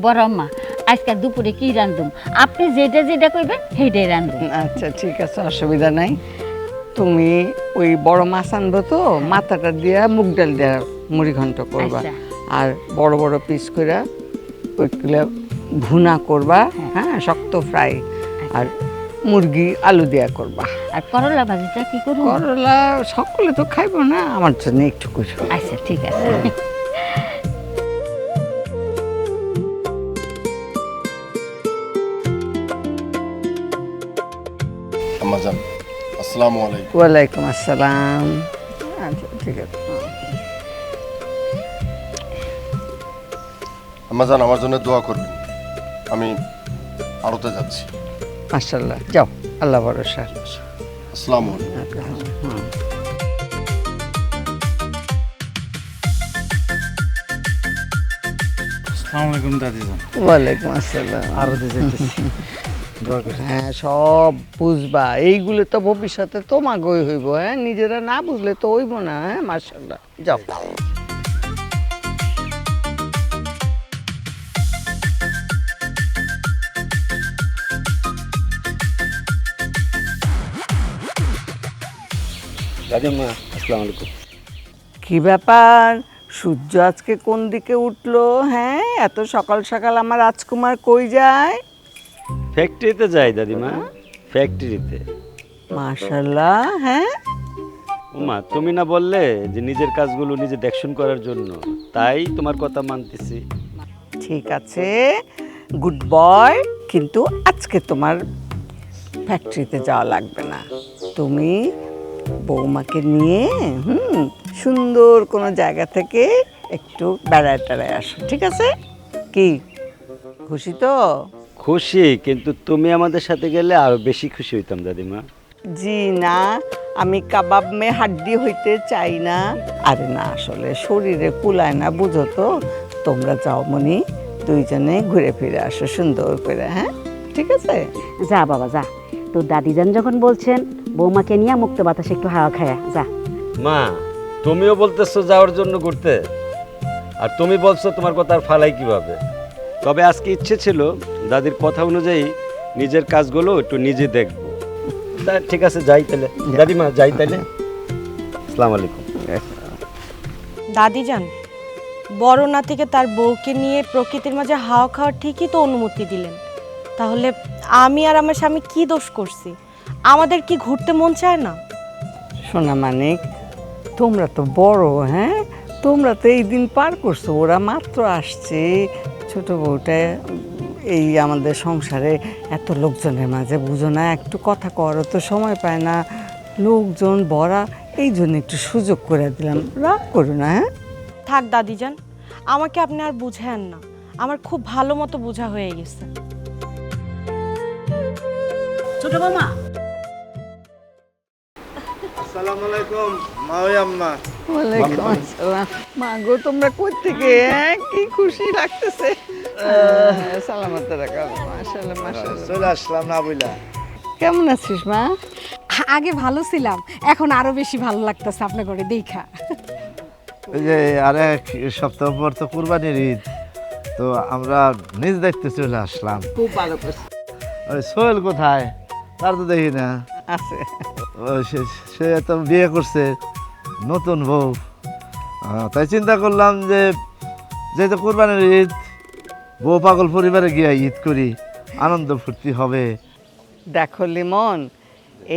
বড় আম্মা আজকে দুপুরে কি রান্ধুম? আপনি যেটা যেটা কইবেন সেইটাই রান্ধুম। আচ্ছা ঠিক আছে, অসুবিধা নাই। তুমি ওই বড় মাছ আনবো তো, মাথাটা দিয়া মুগ ডাল দিয়া মুড়ি ঘন্ট করবা। আচ্ছা। আর বড় বড় পিস করে ওইগুলো ভুনা করবা, হ্যাঁ শক্ত ফ্রাই। আর মুরগি আলু দিয়া করবা। আর করলা ভাজিটা কি করব? করলা সকলে তো খাইবো না, আমার জন্য একটু করো। আচ্ছা ঠিক আছে। আম্মাজান আসসালামু আলাইকুম। ওয়ালাইকুম আসসালাম। আচ্ছা ঠিক আছে। আম্মাজান আমার জন্য দোয়া করবেন, আমি আড়তে যাচ্ছি। মাশাআল্লাহ, যাও, আল্লাহ ভরসা। আসসালামু আলাইকুম। আসসালামু আলাইকুম দাদিজান। ওয়ালাইকুম আসসালাম। আরতে যাইতেছি, দোয়া করি। হ্যাঁ সব বুঝবা, এইগুলো তো ভবিষ্যতে তোমাগই হইব। হ্যাঁ নিজেরা না বুঝলে তো হইব না। হ্যাঁ মাশাআল্লাহ, যাও। দাদিমা আসসালামু আলাইকুম। কি ব্যাপার, সূর্য আজকে কোন দিকে উঠলো? হ্যাঁ এত সকাল সকাল আমার রাজকুমার কই যায়? ফ্যাক্টরিতে যাই দাদিমা, ফ্যাক্টরিতে। মাশাআল্লাহ। হ্যাঁ ওমা তুমি না বললে যে নিজের কাজগুলো নিজে দেখশন করার জন্য, তাই তোমার কথা মানতেছি। ঠিক আছে, গুড বয়। কিন্তু আজকে তোমার ফ্যাক্টরিতে যাওয়া লাগবে না। তুমি বৌমাকে নিয়ে সুন্দর কোনো জায়গা থেকে একটু বেড়ায় টেড়ায় আসো, ঠিক আছে? কি খুশি তো? খুশি, কিন্তু তুমি আমাদের সাথে গেলে আরো বেশি খুশি হইতাম দাদিমা। জি না, আমি কাবাব মে হাড্ডি হইতে চাই না। আরে না, আসলে শরীরে কুলায় না, বুঝো তো। তোমরা যাও মনি, দুইজনে ঘুরে ফিরে আসো সুন্দর করে। হ্যাঁ ঠিক আছে। যা বাবা যা, তোর দাদিজান যখন বলছেন বৌমাকে নিয়ে মুক্ত বাতাসে একটু হাওয়া খায়া যা। মা তুমিও বলতেছো যাওয়ার জন্য ঘুরতে, আর তুমি বলছো তোমার কথা আর ফালাই কিভাবে। তবে আজকে ইচ্ছে ছিল দাদির কথা অনুযায়ী নিজের কাজগুলো একটু নিজে দেখবো। তা ঠিক আছে, যাই তাহলে দাদিমা, যাই তাহলে। আসসালামু আলাইকুম। দাদিজান, বড় নাতিকে তার বউকে নিয়ে প্রকৃতির মাঝে হাওয়া খাওয়ার ঠিকই তো অনুমতি দিলেন। তাহলে আমি আর আমার স্বামী কি দোষ করছি? আমাদের কি ঘুরতে মন চায় না? সোনা মানিক, তোমরা তো বড়, হ্যাঁ তোমরা তো এই দিন পার করছো, ওরা মাত্র আসছে। ছোট বউটা এই আমাদের সংসারে এত লোকজনের মাঝে বুঝো না, একটু কথা করারও তো সময় পায় না, লোকজন ভরা, এই জন্য একটু সুযোগ করে দিলাম। রাগ করো না। হ্যাঁ থাক দাদিজান, আমাকে আপনি আর বুঝেন না, আমার খুব ভালো মতো বোঝা হয়ে গেছে। ছোট বৌমা, আসসালামু আলাইকুম মা ও আম্মা। ওয়ালাইকুম আসসালাম। মা গো, তোমরা কই থেকে? হ্যাঁ কি খুশি লাগতেছে। সালামত রাখা, মাশাআল্লাহ মাশাআল্লাহ। চলে আসলাম না বুইলা। কেমন আছিস মা? আগে ভালো ছিলাম, এখন আরো বেশি ভালো লাগতেছে আপনার ঘরে দেখা। ওই যে আরেক সপ্তাহ পর তো কুরবানির ঈদ, তো আমরা নিজ দায়িত্বে চলে আসলাম। খুব ভালো করছিস। ওই সোহেল কোথায়? তার তো দেখি না। আছে। সে তো বিয়ে করছে, নতুন বউ। তাই চিন্তা করলাম যে যেহেতু কুরবানির ঈদ, বউ পাগল পরিবারে গিয়ে ঈদ করি, আনন্দ ফুর্তি হবে। দেখো লিমন,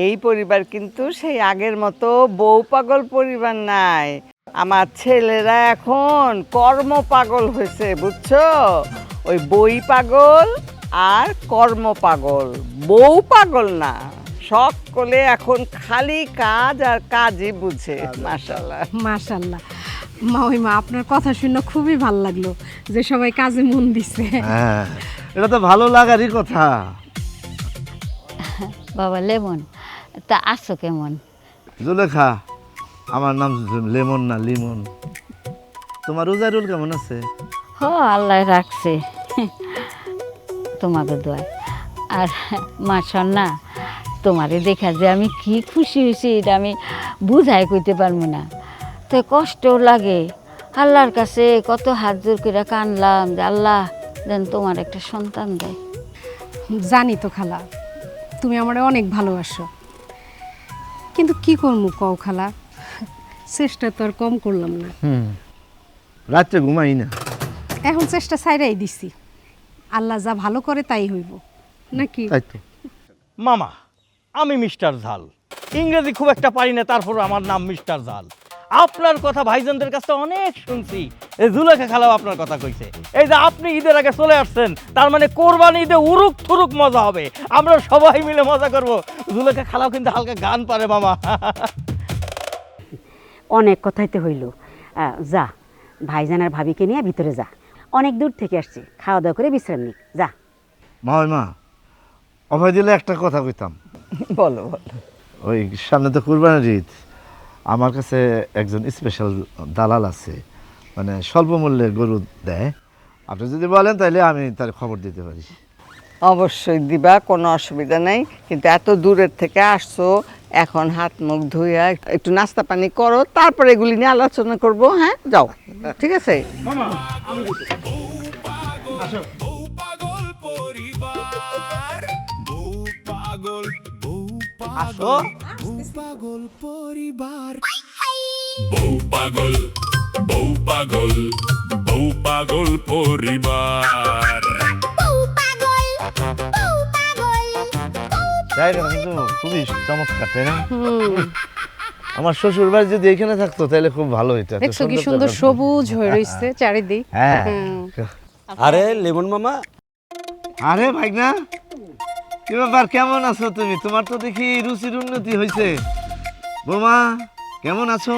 এই পরিবার কিন্তু সেই আগের মতো বউ পাগল পরিবার নাই। আমার ছেলেরা এখন কর্ম পাগল হয়েছে, বুঝছো? ওই বই পাগল আর কর্ম পাগল, বউ পাগল না। সকলে এখন খালি কাজ আর কাজই বুঝে। মাশাআল্লাহ মাশাআল্লাহ। মা ওই মা, আপনার কথা শুনে খুবই ভালো লাগলো যে সবাই কাজে মন দিছে। হ্যাঁ, এটা তো ভালো লাগারই কথা। বাবা লেমন, তা আছো কেমন? জুলেখা, আমার নাম লেমন না লিমন। তোমার রোজারুল কেমন আছে? হ আল্লাহ রাখছে তোমাকে দোয়া। আর মা শোন না, তোমারে দেখা যে আমি কি খুশি হয়েছি এটা আমি বুঝাই কইতে পারবো না। তো কষ্টও লাগে, আল্লাহর কাছে কত হাত জোর করে কানলাম যে আল্লাহ যেন তোমার একটা সন্তান দেয়। জানি তো খালা, তুমি আমারে অনেক ভালোবাসো, কিন্তু কি করবো কও খালা, চেষ্টা তো আর কম করলাম না। রাত্রে ঘুমাই না। এখন চেষ্টা ছাইরাই দিছি, আল্লাহ যা ভালো করে তাই হইব নাকি? তাই তো। মামা, আমি মিস্টার ঝাল, ইংরেজি খুব একটা পারি না, তারপর আমার নাম মিস্টার ঝাল। আপনার কথা ভাইজানদের কাছে অনেক শুনছি, এই জুলেখা খালাও আপনার কথা কইছে। এই যে আপনি ঈদের আগে চলে আসছেন, তার মানে কোরবানি ঈদে উরুক থুরুক মজা হবে, আমরা সবাই মিলে মজা করব। জুলেখা খালাও কিন্তু হালকা গান পারে মামা। অনেক কথাইতে হইল। যা, ভাইজান আর ভাবিকে নিয়ে ভিতরে যা, অনেক দূর থেকে আসছি, খাওয়া দাওয়া করে বিশ্রাম নিক, যা। মা অভয় দিলে একটা কথা কইতাম। বলো বলো। ওই সামনে তো কুরবানির ঈদ, আমার কাছে একজন স্পেশাল দালাল আছে, মানে স্বল্প মূল্যে গরু দেয়। আপনি যদি বলেন তাহলে আমি তার খবর দিতে পারি। অবশ্যই দিবা, কোনো অসুবিধা নেই, কিন্তু এত দূরের থেকে আসছো, এখন হাত মুখ ধুইয়া একটু নাস্তা পানি করো, তারপরে এগুলি নিয়ে আলোচনা করব। হ্যাঁ, যাও, ঠিক আছে? আসো। জায়গাটা কিন্তু খুবই চমৎকার, তাই না? আমার শ্বশুর বাড়ি যদি এখানে থাকতো তাহলে খুব ভালো হইতো। এত দেখছো কি সুন্দর সুন্দর জায়গা। সবুজ হয়ে রইছে চারিদিক। হ্যাঁ। আরে লেমন মামা, আরে ভাইগনা, কি ব্যাপার, কেমন আছো তুমি? তোমার তো দেখি রুচির উন্নতি হয়েছে। বৌমা কেমন আছো?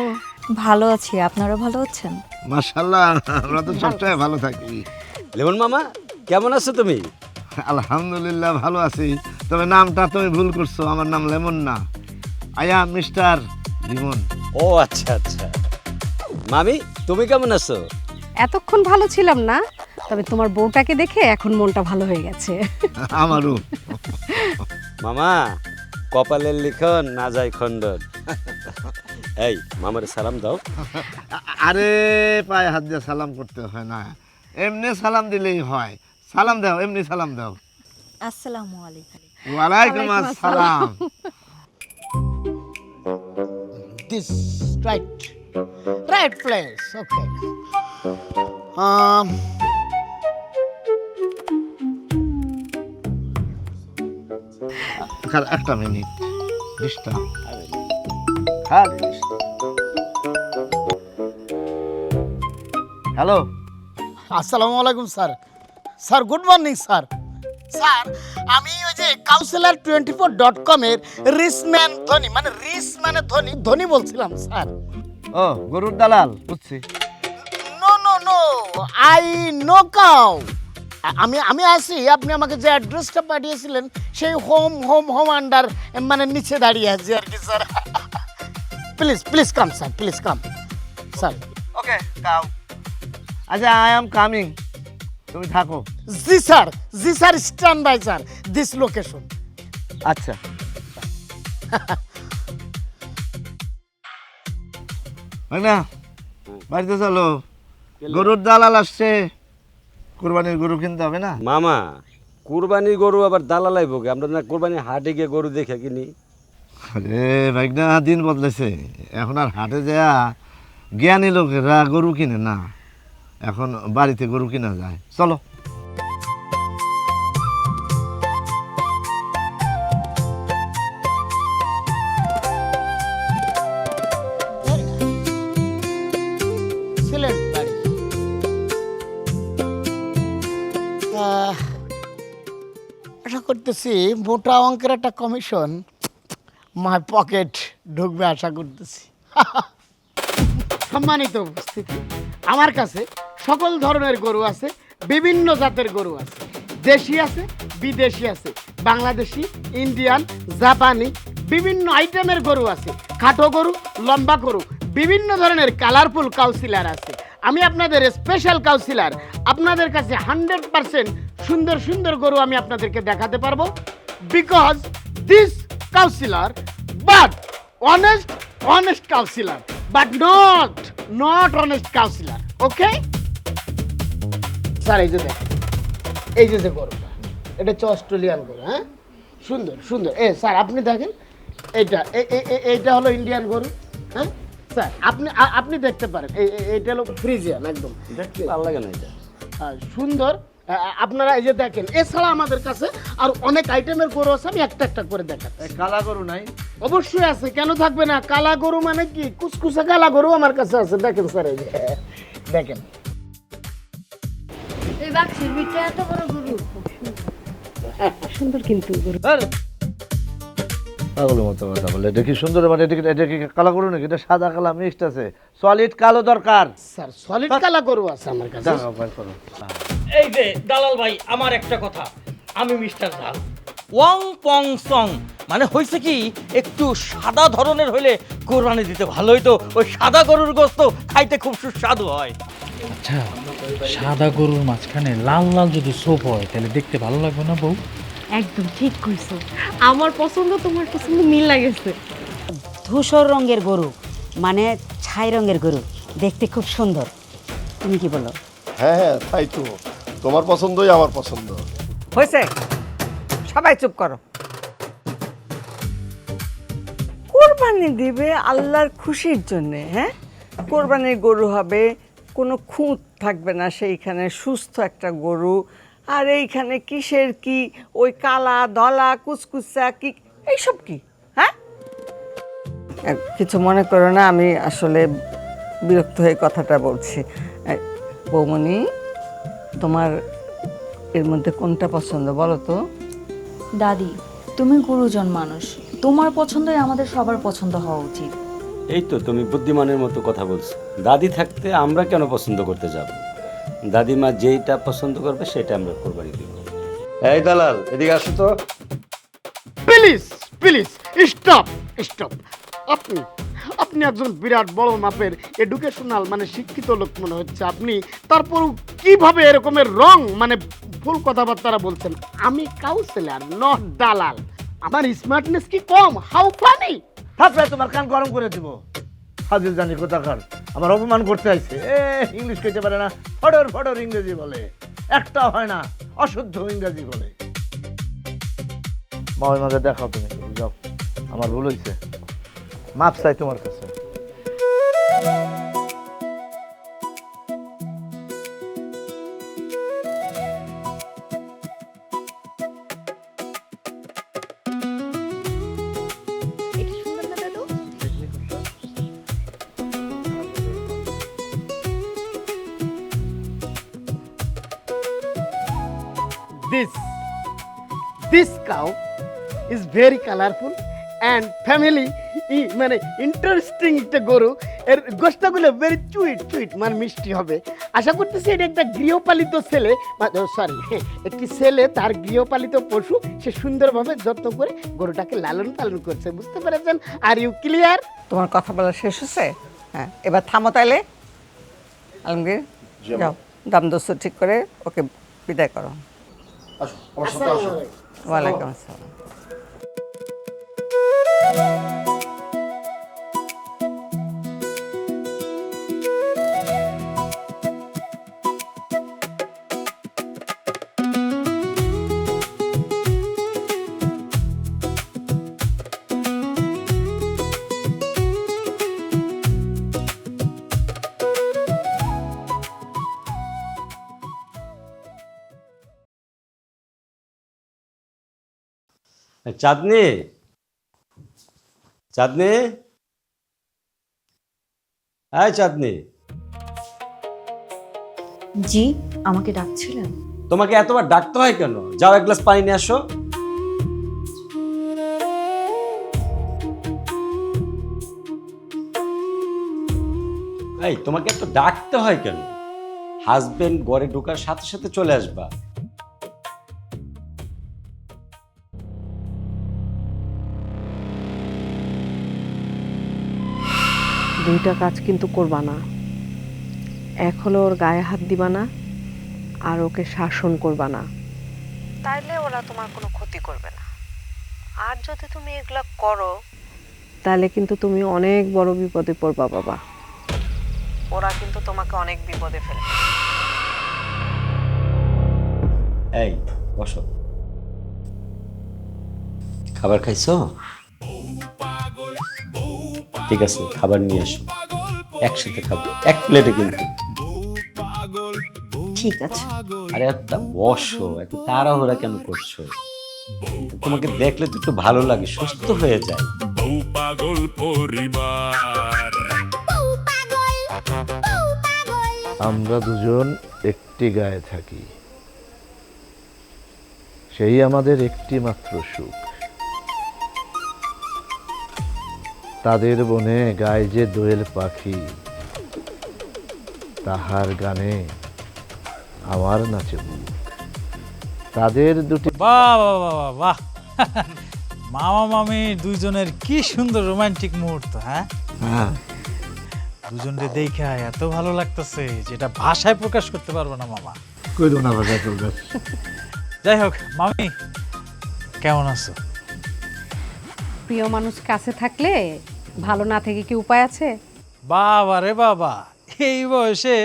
ভালো আছি, আপনারা ভালো আছেন? মাশাআল্লাহ, আমরা তো সবসময় ভালো থাকি। লেমন মামা কেমন আছো তুমি? আলহামদুলিল্লাহ ভালো আছি, তবে নামটা তুমি ভুল করছো, আমার নাম লেমন না, আয়া মিস্টার লিমন। ও আচ্ছা আচ্ছা। মামি তুমি কেমন আছো? এতক্ষণ ভালো ছিলাম না, তবে তোমার বউটাকে দেখে এখন মনটা ভালো হয়ে গেছে। আমারও। মামা কপালের লিখন না যায় খণ্ডন। এই মামারে সালাম দাও। আরে পায়ে হাত দিয়ে সালাম করতে হয় না, এমনি সালাম দিলেই হয়। সালাম দাও, এমনি সালাম দাও। আসসালামু আলাইকুম। ওয়ালাইকুম আসসালাম। This right place. Okay. একটা মিনিট, ডিস্টার্ব। হ্যালো, আসসালামু আলাইকুম sir. Sir good morning sir. Sir আমি ওই যে কাউন্সিলর24.com এর রিসম্যান ধনী, মানে রিস মানে ধনী, ধনী বলছিলাম স্যার। ও গরুর দালাল, বুঝছি। No no no, I know cow. আমি আসি, আপনি আমাকে যে অ্যাড্রেসটা পাঠিয়েছিলেন সেই হোম হোম হোম আন্ডার মানে নিচে দাঁড়িয়ে আছি আর কি sir. Please please come sir, please come sir. Okay কাউ। আচ্ছা, আই এম কামিং, তুমি থাকো। জি স্যার, জি sir, stand by sir, this location. আচ্ছা। না বাড়িতে চলো, গরুর দালাল আসছে, কুরবানির গরু কিনতে হবে না? মামা কুরবানির গরু আবার দালাল আইব কি? আমরা না কুরবানির হাটে গিয়ে গরু দেখে কিনি। আরে ভাইগনা, দিন বদলেছে, এখন আর হাটে যায়া জ্ঞানী লোকেরা গরু কিনে না, এখন বাড়িতে গরু কিনা যায়। চলো। এক্সেলেন্ট বাড়ি। আশা করতেছি মোটা অঙ্কের একটা কমিশন মাই পকেট ঢুকবে, আশা করতেছি। সম্মানিত উপস্থিতি, আমার কাছে সকল ধরনের গরু আছে, বিভিন্ন জাতের গরু আছে, দেশি আছে, বিদেশি আছে, বাংলাদেশি, ইন্ডিয়ান, জাপানি, বিভিন্ন আইটেমের গরু আছে, খাটো গরু, লম্বা গরু, বিভিন্ন ধরনের কালারফুল কাউন্সিলার আছে। আমি আপনাদের স্পেশাল কাউন্সিলার, আপনাদের কাছে 100% সুন্দর সুন্দর গরু আমি আপনাদেরকে দেখাতে পারবো, because this councillor, but honest counselor, but not honest counselor. Okay? Sir এই যে দেখেন, এই যে গরুটা, এটা হচ্ছে অস্ট্রেলিয়ান গরু। হ্যাঁ, সুন্দর সুন্দর। স্যার আপনি দেখেন, এইটা হলো ইন্ডিয়ান গরু। হ্যাঁ স্যার, আপনি দেখতে পারেন, এইটা হলো ফ্রিজিয়ান একদম। ভালো লাগে না এটা। সুন্দর। আপনারা এই যে দেখেন, এছাড়া আমাদের কাছে আর অনেক আইটেমের গরু আছে, আমি একটা করে দেখাচ্ছি। কালা গরু নাই? অবশ্যই আছে, কেন থাকবে না? কালা গরু মানে কি, কুচকুচে কালা গরু আমার কাছে আছে। দেখেন স্যার, এই যে দেখেন, এই বাক্সের ভিতরে এত বড় গরু। সুন্দর কিন্তু গরু। পাগলের মতো কথা বলে। এটা কি সুন্দর, মানে এটা কি কালা গরু নাকি? এটা সাদা কালা মিক্সড আছে, সলিড কালো দরকার। স্যার সলিড কালা গরু আছে আমার কাছে। দাঁড়াও, বের করো। এই যে দালাল ভাই, আমার একটা কথা, আমি মিস্টার ঝাল। ওয়াং পং সং মানে হয়েছে কি, একটু সাদা ধরনের হইলে কোরবানি দিতে ভালো হইতো। ওই সাদা গরুর গোস্ত খাইতে খুব সুস্বাদু হয়। আচ্ছা, সাদা গরুর মাঝখানে লাল লাল যদি সোপ হয় তাহলে দেখতে ভালো লাগবে না বউ? একদম ঠিক কইছো, আমার পছন্দ তোমার পছন্দ মিল লাগেছে। ধূসর রঙের গরু মানে ছাই রঙের গরু দেখতে খুব সুন্দর। তুমি কি বলো? হ্যাঁ, তাই তো, তোমার পছন্দই আমার পছন্দ। হয়েছে, সবাই চুপ করো। কোরবানি দিবে আল্লাহর খুশির জন্যে। হ্যাঁ, কোরবানির গরু হবে, কোনো খুঁত থাকবে না সেইখানে, সুস্থ একটা গরু। আর এইখানে কিসের কি, ওই কালা দলা কুচকুচা কি, এইসব কি? হ্যাঁ, কিছু মনে করো না, আমি আসলে বিরক্ত হয়ে কথাটা বলছি। বৌমনি, তোমার এর মধ্যে কোনটা পছন্দ বলো তো? দাদি, তুমি গুরুজন মানুষ, তোমার পছন্দই আমাদের সবার পছন্দ হওয়া উচিত। এই তো তুমি বুদ্ধিমানের মতো কথা বলছো। দাদি থাকতে আমরা কেন পছন্দ করতে যাব? দাদিমা যেইটা পছন্দ করবে সেটা আমরা কোরবানি দিব। এই দালাল, এদিকে আসো তো। Please stop. আপনি একজন বিরাট বড় মাপের এডুকেশনাল মানে শিক্ষিত লোক মনে হচ্ছে আপনি, তারপর কিভাবে এরকমের রং মানে ভুল কথাবার্তা বলছেন? আমি কাউন্সিলর, নট দালাল। আমার স্মার্টনেস কি কম? How funny! থাকলে তোমার কান গরম করে দিব। হাজির জানি কোথাকার, আমার অপমান করতে আইছে। ইংলিশ কইতে পারে না, ফডর ইংরেজি বলে, একটা হয় না, অশুদ্ধ ইংরেজি বলে। মাঝে মাঝে দেখাও তুমি, যাও, আমার ভুল হয়েছে, মাপ চাই তোমার কাছে। This cow is very colorful and family মানে ইন্টারেস্টিং একটা গরু। এর গোশতগুলো ভেরি চুইট মানে মিষ্টি হবে। আশা করতেছি এটা একটা গৃহপালিত ছেলে, সরি একটি ছেলে, তার গৃহপালিত পশু, সে সুন্দরভাবে যত্ন করে গরুটাকে লালন পালন করছে। বুঝতে পেরেছেন? Are you clear? তোমার কথা বলা শেষ হচ্ছে? হ্যাঁ, এবার থামো তাইলে। আলমগীর, যাও, দাম দস্ত ঠিক করে ওকে বিদায় করো। আসো, আমার সাথে আসো। ওয়ালাইকুম আসসালাম। চাঁদনি, চাঁদনি, হ্যাঁ চাঁদনি, জি, আমাকে ডাকছিলেন? তোমাকে এতবার ডাকতে হয় কেন? যাও, এক গ্লাস পানি নিয়ে আসো। এই, তোমাকে এত ডাকতে হয় কেন? হাজবেন্ড ঘরে ঢোকার সাথে সাথে চলে আসবা। দুইটা কাজ কিন্তু করবা না। এক হলো ওর গায়ে হাত দিবা না, আর ওকে শাসন করবা না, তাইলে ওরা তোমার কোনো ক্ষতি করবে না। আর যদি তুমি এগুলা করো তাহলে কিন্তু তুমি অনেক বড় বিপদে পড়বা বাবা। ওরা কিন্তু তোমাকে অনেক বিপদে ফেলবে। এই বসো, খাবার খাইছো? ঠিক আছে, খাবার নিয়ে এসো, একসাথে খাবো, এক প্লেটে কিন্তু। ঠিক আছে। আরে একটা বসো, একটু তাড়াহুড়া কেন করছো? তোমাকে দেখলে তো একটু ভালো লাগে, সুস্থ হয়ে যায়। আমরা দুজন একটি গায়ে থাকি, সেই আমাদের একটি মাত্র সুখ। তাদের বনে গায়ে যে দোয়েল পাখি, তাহার গানে আমার নাচে মুখ। তাদের দুটি বাহ বাহ বাহ বাহ, মামা মামি দুইজনের কি সুন্দর রোমান্টিক মুহূর্ত। হ্যাঁ, দুজনকে দেখে এত ভালো লাগতেছে যেটা ভাষায় প্রকাশ করতে পারবো না মামা। কইলো না ভাষায় প্রকাশ। যাই হোক, মামি কেমন আছো? প্রিয় মানুষ কাছে থাকলে ভালো না থেকে কি উপায় আছে? বাবা রে বাবা, এই বয়সে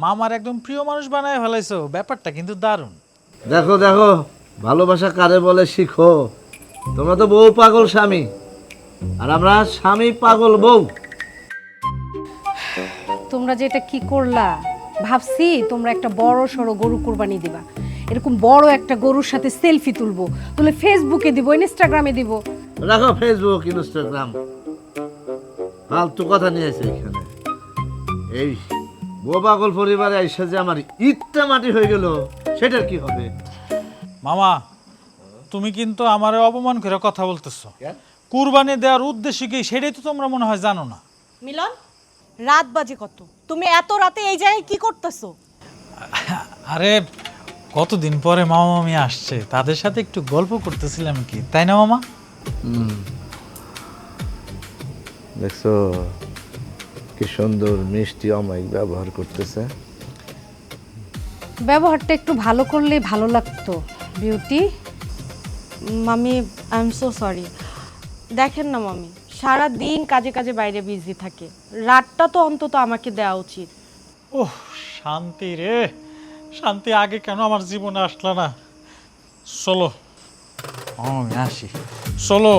মামার একদম প্রিয় মানুষ বানায় ফেলাইছো, ব্যাপারটা কিন্তু দারুণ। দেখো দেখো, ভালোবাসা কারে বলে শিখো। তোমরা তো বউ পাগল স্বামী, আর আমরা স্বামী পাগল বউ। তোমরা যে এটা কি করলা, ভাবছি তোমরা একটা বড় সড়ো গরু কুরবানি দিবা। এরকম বড় একটা গরুর সাথে সেলফি তুলবো, তুলে ফেসবুকে দিব, ইনস্টাগ্রামে দিব। রাখো ফেসবুক ইনস্টাগ্রাম, ফালতু কথা নিয়ে এসে এখানে। এই বউ পাগল পরিবারে এসে যে আমার ইটটা মাটি হয়ে গেল, সেটার কি হবে? মামা, তুমি কিন্তু আমারে অপমান করে কথা বলতেছো। কুরবানি দেওয়ার উদ্দেশ্য কি সেটাই তো তোমরা মনে হয় জানো না। মিলন, রাত বাজে কত? তুমি এত রাতে এই জায়গায় কি করতেছো? আরে কতদিন পরে মামা মামি আসছে, তাদের সাথে একটু গল্প করতেছিলাম কি, তাই না মামা? দেখছো কি সুন্দর মিষ্টি অমায়িক ব্যবহার করতেছে। ব্যবহারটা একটু ভালো করলে ভালো লাগতো বিউটি। মামি, আই এম সো সরি। দেখেন না মামি, সারা দিন কাজে কাজে বাইরে বিজি থাকে, রাতটা তো অন্তত আমাকে দেওয়া উচিত। ওহ শান্তি রে, শান্তি আগে কেন আমার জীবনে আসলো না? চলো আমি আসি, চলো।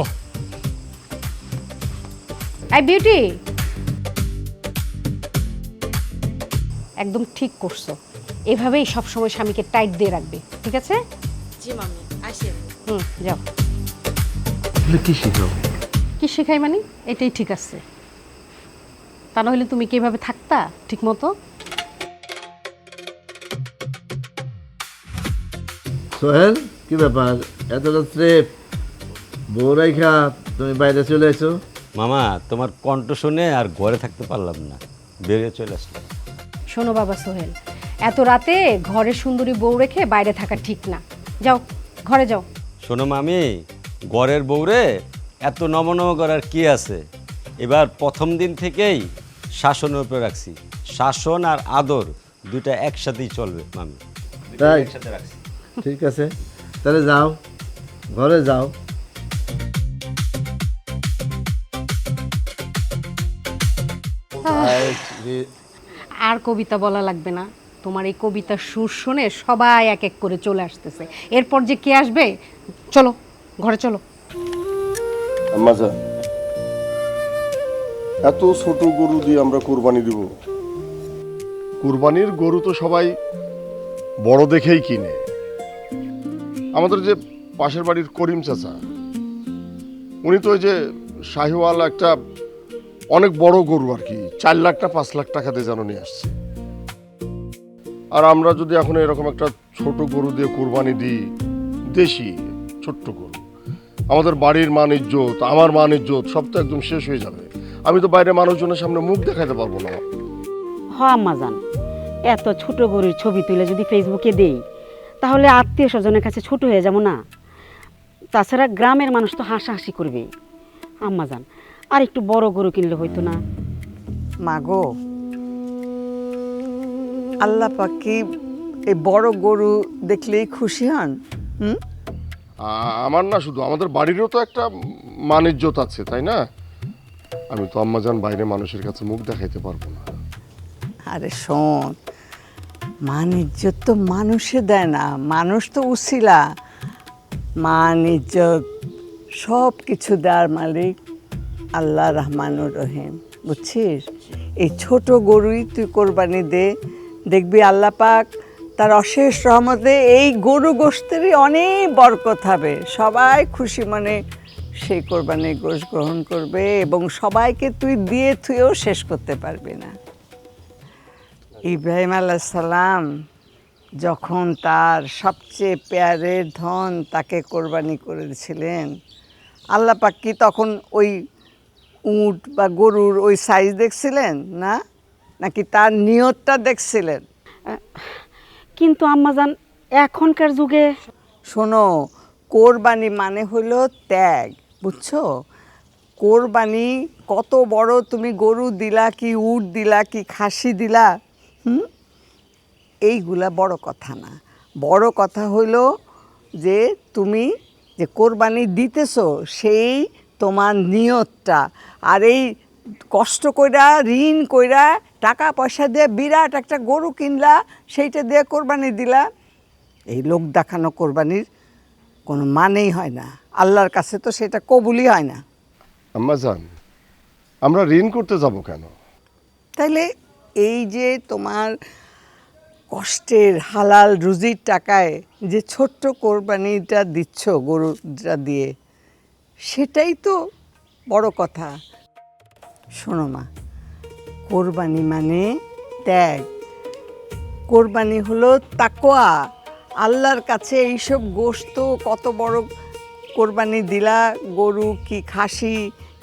এই বিউটি, একদম ঠিক করছো, এভাবেই সবসময় স্বামীকে টাইট দিয়ে রাখবে, ঠিক আছে? জি মামি, আসি। যাও। কি শিখো? কি শেখাই মানে? এটাই ঠিক আছে, তা নাহলে তুমি কি এভাবে থাকতা ঠিক মতো? সোহেল, কি ব্যাপার এত রাত্রে বউ রাইখা তুমি বাইরে চলে এসো? মামা, তোমার কণ্ঠ শুনে আর ঘরে থাকতে পারলাম না, বেরিয়ে চলে আসলাম। শোনো বাবা সোহেল, এত রাতে ঘরে সুন্দরী বউ রেখে বাইরে থাকা ঠিক না। যাও, ঘরে যাও। শোনো মামি, ঘরের বউরে এত নমনম করার কি আছে? এবার প্রথম দিন থেকেই শাসনের উপরে রাখছি, শাসন আর আদর দুইটা একসাথেই চলবে মামি। তাই? একসাথে রাখছি। ঠিক আছে, তাহলে যাও, ঘরে যাও। আর কবিতা বলা লাগবে না, তোমার এই কবিতার সুর শুনে সবাই এক এক করে চলে আসতেছে। এরপর যে কে আসবে, চলো ঘরে চলো। আম্মাজা, এত ছোট গরু দিয়ে আমরা কোরবানি দিব? কোরবানির গরু তো সবাই বড় দেখেই কিনে। আমাদের যে পাশের বাড়ির করিম চাচা, উনি তো ওই যে শাহিওয়াল একটা অনেক বড় গরু আর কি 4 লাখ টাকা 5 লাখ টাকা দিয়ে যেন নিয়ে আসছে। আর আমরা যদি এখন এরকম একটা ছোট গরু দিয়ে কোরবানি দিই, দেশি ছোট্ট গরু, আমাদের বাড়ির মান ইজ্জত, আমার মান ইজ্জত সব তো একদম শেষ হয়ে যাবে। আমি তো বাইরে মানুষজনের সামনে মুখ দেখাতে পারবো না। হ আম্মা জান, এত ছোট গরুর ছবি তুলে যদি ফেসবুকে দেই, তাহলে আত্মীয় স্বজনের কাছে ছোট হয়ে যাবো না? তাছাড়া গ্রামের মানুষ তো হাসাহাসি করবে। আম্মা জান, আর একটু বড় গরু কিনলে হইতো না? মাগো, আল্লাহ পাক কি এই বড় গরু দেখলেই খুশি হন? আমার না, শুধু আমাদের বাড়িরও তো একটা মান ইজ্জত আছে, তাই না? আমি তো আম্মাজান বাইরে মানুষের কাছে মুখ দেখাইতে পারবো না। আরে শোন, মান ইজ্জত তো মানুষে দেয় না, মানুষ তো উছিলা। মান ইজ্জত সব কিছু দেওয়ার মালিক আল্লাহ রহমানুর রহিম, বুঝছিস? এই ছোট গরুই তুই কোরবানি দে, দেখবি আল্লাহ পাক তার অশেষ রহমতে এই গরু গোশতেরই অনেক বরকত হবে। সবাই খুশি মনে সেই কোরবানির গোশ গ্রহণ করবে এবং সবাইকে তুই দিয়ে তুইও শেষ করতে পারবি না। ইব্রাহিম আলাইহিস সালাম যখন তার সবচেয়ে প্যারের ধন তাকে কোরবানি করেছিলেন, আল্লাহ পাক কি তখন ওই উট বা গরুর ওই সাইজ দেখছিলেন না, নাকি তার নিয়তটা দেখছিলেন? কিন্তু আম্মাজান এখনকার যুগে শোনো, কোরবানি মানে হলো ত্যাগ, বুঝছো? কোরবানি কত বড় তুমি গরু দিলা কি উট দিলা কি খাসি দিলা, এইগুলা বড় কথা না। বড় কথা হইল যে তুমি যে কোরবানি দিতেছো সেই তোমার নিয়তটা। আর এই কষ্ট কইরা ঋণ কইরা টাকা পয়সা দিয়ে বিরাট একটা গরু কিনলা, সেইটা দিয়ে কোরবানি দিলা, এই লোক দেখানো কোরবানির কোনো মানেই হয় না। আল্লাহর কাছে তো সেটা কবুলই হয় না। আম্মাজান, আমরা ঋণ করতে যাব কেন? তাইলে এই যে তোমার কষ্টের হালাল রুজির টাকায় যে ছোট্ট কোরবানিটা দিচ্ছ গরুটা দিয়ে, সেটাই তো বড় কথা। শোনো মা, কোরবানি মানে ত্যাগ, কোরবানি হলো তাকওয়া। আল্লাহর কাছে এইসব গোশত কত বড় কোরবানি দিলা, গরু কি খাসি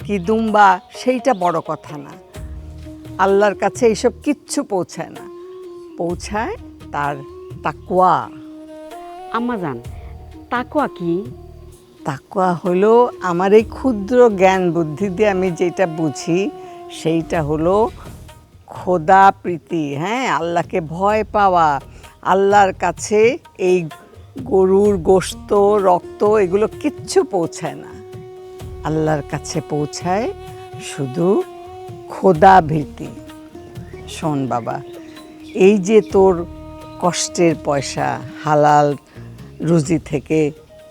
কি দুম্বা, সেইটা বড় কথা না। আল্লাহর কাছে এইসব কিচ্ছু পৌঁছায় না, পৌঁছায় তার তাকওয়া। আম্মাজান, তাকওয়া কি? তাকওয়া হলো আমার এই ক্ষুদ্র জ্ঞান বুদ্ধি দিয়ে আমি যেটা বুঝি, সেইটা হলো খোদা প্রীতি। হ্যাঁ, আল্লাহকে ভয় পাওয়া। আল্লাহর কাছে এই গরুর গোশত রক্ত এগুলো কিচ্ছু পৌঁছায় না। আল্লাহর কাছে পৌঁছায় শুধু খোদা ভীতি। শোন বাবা, এই যে তোর কষ্টের পয়সা হালাল রুজি থেকে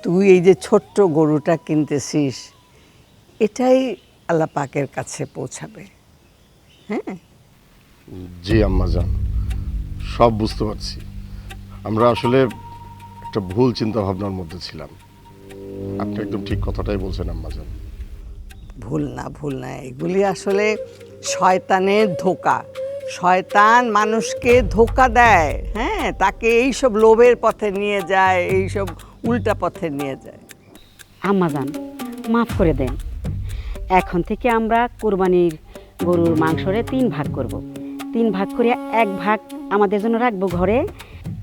তুই এই যে ছোট্ট গরুটা কিনতেছিস, এটাই আল্লাহ পাকের কাছে পৌঁছাবে। হ্যাঁ জি আম্মাজান, সব বুঝতে পারছি। আমরা আসলে একটা ভুল চিন্তা ভাবনার মধ্যে ছিলাম। আপনি একদম ঠিক কথাটাই বলছেন আম্মাজান। ভুল না, এগুলি আসলে শয়তানের ধোঁকা। শয়তান মানুষকে ধোঁকা দেয়, হ্যাঁ, তাকে এইসব লোভের পথে নিয়ে যায়, এইসব উল্টা পথে নিয়ে যায়। আম্মাজান, মাফ করে দেন। এখন থেকে আমরা কোরবানির গরুর মাংসরে 3 ভাগ করব। 3 ভাগ করে 1 ভাগ আমাদের জন্য রাখবো ঘরে,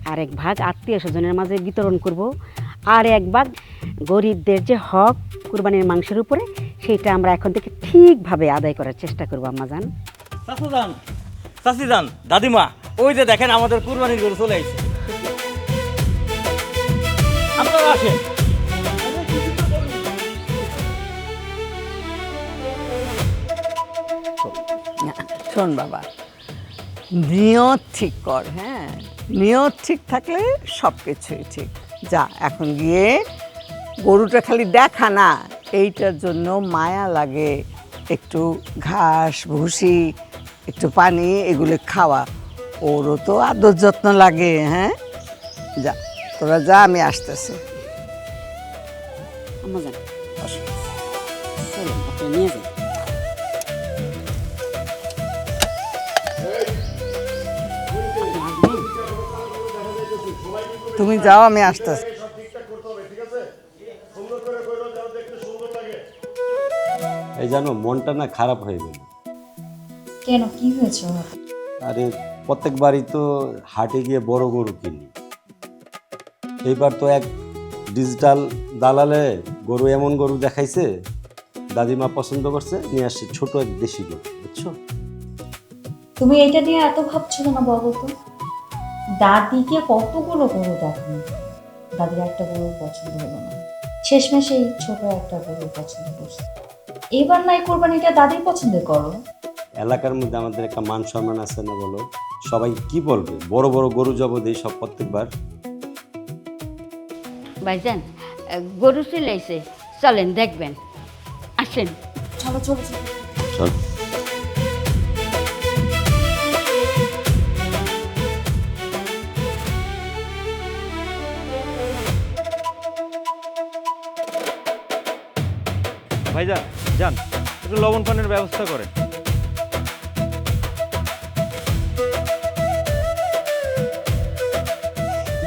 আর 1 ভাগ আত্মীয় স্বজনের মাঝে বিতরণ করব, আর 1 ভাগ গরিবদের যে হক কোরবানির মাংসের উপরে, সেটা আমরা এখন থেকে ঠিকভাবে আদায় করার চেষ্টা করবো আম্মাজান। চাচুজান, চাচিজান, দাদিমা, ওই যে দেখেন আমাদের কুরবানির গরু চলে আসছে। আপনারা আসেন। শোন বাবা, নিয়ত ঠিক কর। হ্যাঁ, নিয়ত ঠিক থাকলে সব কিছুই ঠিক। যা এখন গিয়ে গরুটা খালি দেখা না, এইটার জন্য মায়া লাগে, একটু ঘাস ভুসি একটু পানি এগুলো খাওয়া, ওরও তো আদর যত্ন লাগে। হ্যাঁ, যা তোরা যা, আমি আসতেছি। আম্মাজান, চলুন, আপনি নিয়ে যান। তুমি যাও, আমি আসতেছি। এই জানো, মনটা না খারাপ হয়ে গেল। কেন, কি হয়েছে? আরে প্রত্যেকবারই তো হাটে গিয়ে বড় গরু কিনি, এইবার তো এক ডিজিটাল দালালে গরু এমন গরু দেখাইছে, দাদিমা পছন্দ করছে, নিয়ে আসছে ছোট এক দেশি গরু, বুঝছো? তুমি এটা নিয়ে এত ভাবছো না, বলো তো। দাদিকে কতগুলো গরু দেখো, দাদির একটা গরু পছন্দ হলো না। শেষমেশ এই ছোট একটা গরু পছন্দ করছি। এবার নাই কোরবানিটা দাদির পছন্দের করো। এলাকার মধ্যে আমাদের একটা মান সম্মান আছে না বলো? সবাই কি বলবে? বড় বড় গরু জব দেই সব প্রত্যেকবার। ভাইজান গরু চলে আইছে, চলেন দেখবেন, আসেন। চলো চলো চলো। চল। ভাইজান যান, একটু লবণ পানের ব্যবস্থা করেন।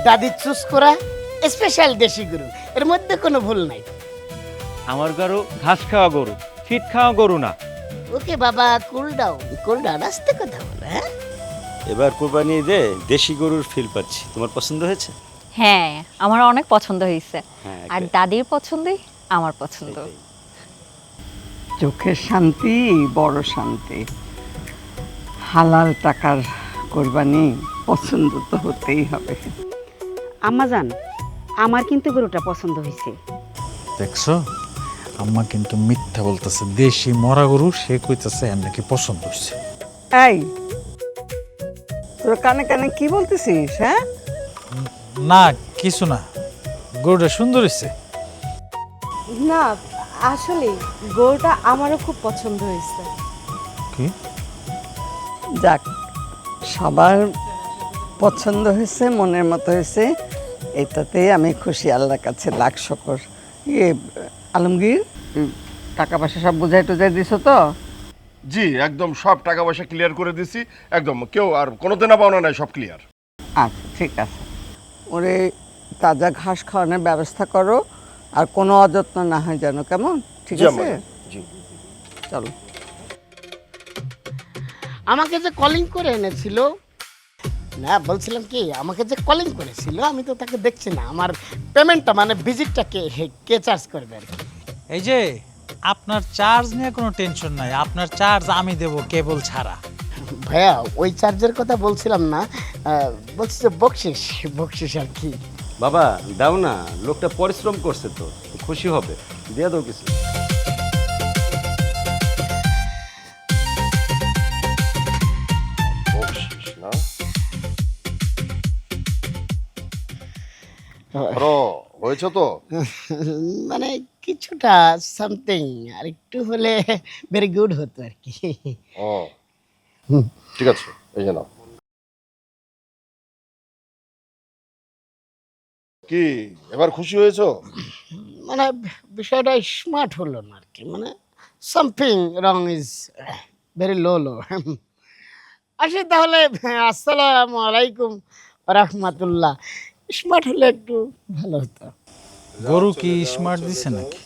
দাদির চুজ করা স্পেশাল দেশি গরু, এর মধ্যে কোনো ভুল নাই। আমার গরু ঘাস খাওয়া গরু, ফিট খাওয়া গরু না। ওকে বাবা, কুল ডাউন, আস্তে কথা বলো। হ্যাঁ, এবার কোরবানি ঈদে দেশি গরুর ফিল পাচ্ছি। তোমার পছন্দ হয়েছে? হ্যাঁ, আমার অনেক পছন্দ হয়েছে। হ্যাঁ, আর দাদির পছন্দই আমার পছন্দ। চোখের শান্তি বড় শান্তি। হালাল টাকার কোরবানি পছন্দ তো হতেই হবে। আম্মাজান, আমার কিন্তু গরুটা পছন্দ হয়েছে। দেখছো, আম্মা কিন্তু মিথ্যা বলতেছে। দেশি মরা গরু সে কইতেছে এর নাকি পছন্দ হচ্ছে। এই তোর কানে কানে কি বলতেছিস? হ্যাঁ, না কিছু না, গরুটা সুন্দর হয়েছে। না আসলে গরুটা আমারও খুব পছন্দ হয়েছে। কি? যাক, সবার পছন্দ হয়েছে, মনের মতো হয়েছে, এটাতেই আমি খুশি। আল্লাহর কাছে লাখ শুকর। ইয়ে আলমগীর, টাকা পয়সা সব বুঝাই টুজাই দিছো তো? জি, একদম সব টাকা পয়সা ক্লিয়ার করে দিছি, একদম কেউ আর কোনো দেনা পাওনা নাই, সব ক্লিয়ার। আচ্ছা ঠিক আছে। ওরে তাজা ঘাস খাওয়ানোর ব্যবস্থা করো, আর কোনো অযত্ন না হয় যেন, কেমন? ঠিক জি আছে, জি। চলো। আমাকে যে কলিং করে এনেছিল, না বলছিলাম কি, আমাকে যে কলিং করেছিল আমি তো তাকে দেখছি না। আমার পেমেন্টটা মানে ভিজিটটা কে চার্জ করবে আর কি? এই যে আপনার চার্জ নিয়ে কোনো টেনশন নাই, আপনার চার্জ আমি দেব কেবল ছাড়া। ভাইয়া ওই চার্জের কথা বলছিলাম না, বলছি যে বকশিস আর কি। বাবা দাও না, লোকটা পরিশ্রম করছে তো, খুশি হবে, দিয়ে দাও কিছু। বকশিস না? আরো হয়েছে তো? মানে কিছুটা সামথিং আর একটু হলে ভেরি গুড হতো আর কি। ও ঠিক আছে, এই যে নাও। কি এবার খুশি হয়েছো? মানে বিষয়টা স্মার্ট হলো না আর কি, মানে something wrong is very low. আসি তাহলে, আসসালামু আলাইকুম রাহমাতুল্লাহ। স্মার্ট হলে একটু ভালো হতো। গরু কি স্মার্ট দিছে নাকি?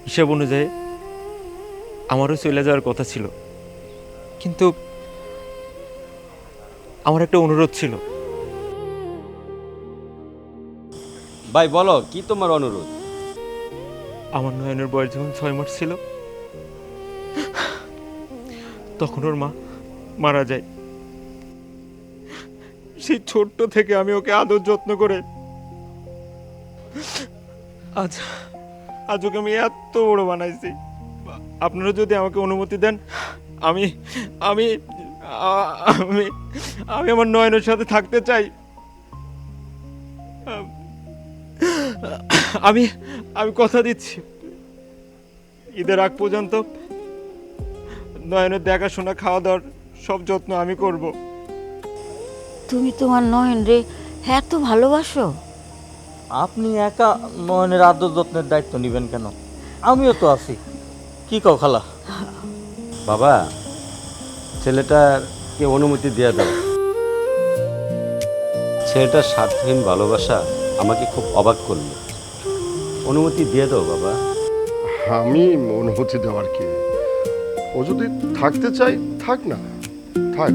হিসাব অনুযায়ী আমারও চলে যাওয়ার কথা ছিল, কিন্তু আমার একটা অনুরোধ ছিল। ভাই বলো, কি তোমার অনুরোধ? আমার নয়নের বয়স যখন 6 মাস ছিল, তখন ওর মা মারা যায়। সেই ছোট্ট থেকে আমি ওকে আদর যত্ন করে আজ ওকে আমি এত বড় বানাইছি। আপনারা যদি আমাকে অনুমতি দেন, আমি আমি আমি আমি আমার নয়নের সাথে থাকতে চাই। আমি আমি কথা দিচ্ছি, ঈদের আগ পর্যন্ত নয়নের দেখাশোনা, খাওয়া দাওয়ার সব যত্ন আমি করব। তুমি তোমার নয়ন রে এত ভালোবাসো? আপনি একা নয়নের আদর যত্নের দায়িত্ব নেবেন কেন? আমিও তো আছি। কি কও খালা? বাবা, ছেলেটাকে অনুমতি দিয়ে দাও। ছেলেটার স্বার্থহীন ভালোবাসা আমাকে খুব অবাক করলো। অনুমতি দিয়ে দাও বাবা। আমি অনুমতি দেওয়ার কি? ও যদি থাকতে চাই থাক না, থাক।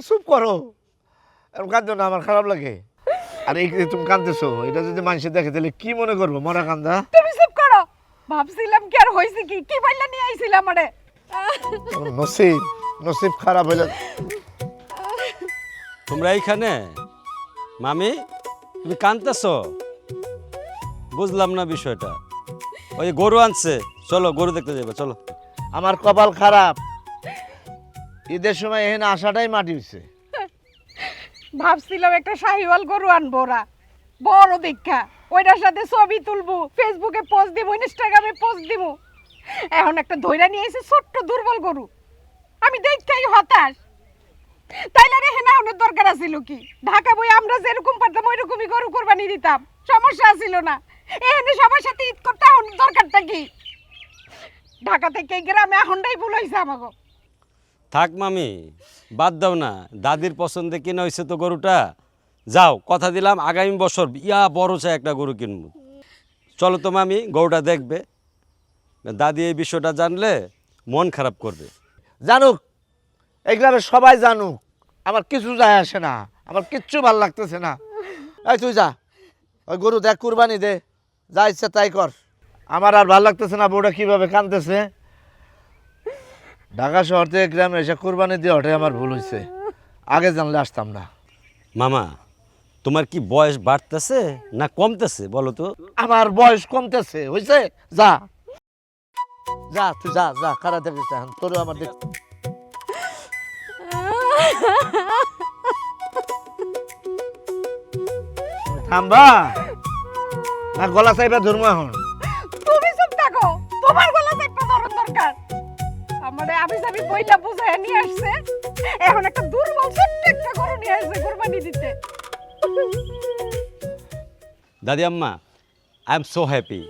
চুপ করো, এরকম কাঁদছো না, আমার খারাপ লাগে। আর এই যে তুমি কাঁদতেছো, এটা যদি মানুষে দেখে তাহলে কি মনে করবো? মরা কান্দা। তুমি চুপ করো, ভাবছিলাম কি আর হইছে কি কি পাইলা নিয়ে আইছিলাম আরে নসিব নসিব খারাপ হইলে। তোমরা এইখানে? মামি তুমি কাঁদতেছ? বুঝলাম না বিষয়টা। ওই গরু আনছে, চলো গরু দেখতে যাবে, চলো। আমার কপাল খারাপ, ঈদের সময় এখানে আসাটাই মাটি হইছে। ভাবছিলাম একটা শাহিওয়াল গরু আনবো ওরা বড় দেখা, ওইটার সাথে ছবি তুলবো, ফেসবুকে পোস্ট দিব, ইনস্টাগ্রামে পোস্ট দিব। এখন একটা ধইরা নিয়ে এসে ছোট্ট দুর্বল গরু, আমি দেখতেই হতাশ। তাইলে রে হেনা ওনের দরকার আছিল কি? ঢাকা বই আমরা যেরকম পারতাম ওইরকমই গরু কোরবানি দিতাম, সমস্যা ছিল না। এখানে সবার সাথে ঈদ করতে এখন দরকারটা কি? ঢাকা থেকে গ্রামে এখনটাই ভুল হয়েছে আমাকে। থাক মামি, বাদ দাও না। দাদির পছন্দে কিনা হয়েছে তো গরুটা। যাও, কথা দিলাম আগামী বছর বড় চাই একটা গরু কিনবো। চলো তো মামি, গরুটা দেখবে। দাদি এই বিষয়টা জানলে মন খারাপ করবে। জানুক, এই গ্রামের সবাই জানুক, আমার কিছু যায় আসে না, আমার কিচ্ছু ভাল লাগতেছে না। এই তুই যা, ওই গরু দেখ, কুরবানি দে, যা ইচ্ছা তাই কর। আমার আর ভাল লাগতেছে না, বউটা কিভাবে কাঁদতেছে। ঢাকা শহর থেকে গ্রামে এসে কুরবানি দিয়ে ওটাই আমার ভুল হয়েছে, আগে জানলে আসতাম না। মামা, তোমার কি বয়স বাড়তেছে না কমতেছে বলো তো? আমার বয়স কমতেছে, হয়েছে। যা যা, তুই যা যা, খারাপ দেখিস এখন, তোরও আমার দেখ। থামবা না, গলা চাইবা ধরবো এখন। তুমি চুপ থাকো, তোমার গলা চাইপা ধরন দরকার। আমারে আমি বইটা বুঝায় নিয়ে আসছে, এখন একটা দুর্বল ছোট্ট একটা গরু নিয়ে আসছে কুরবানি দিতে। দাদি আম্মা, আই এম সো হ্যাপি।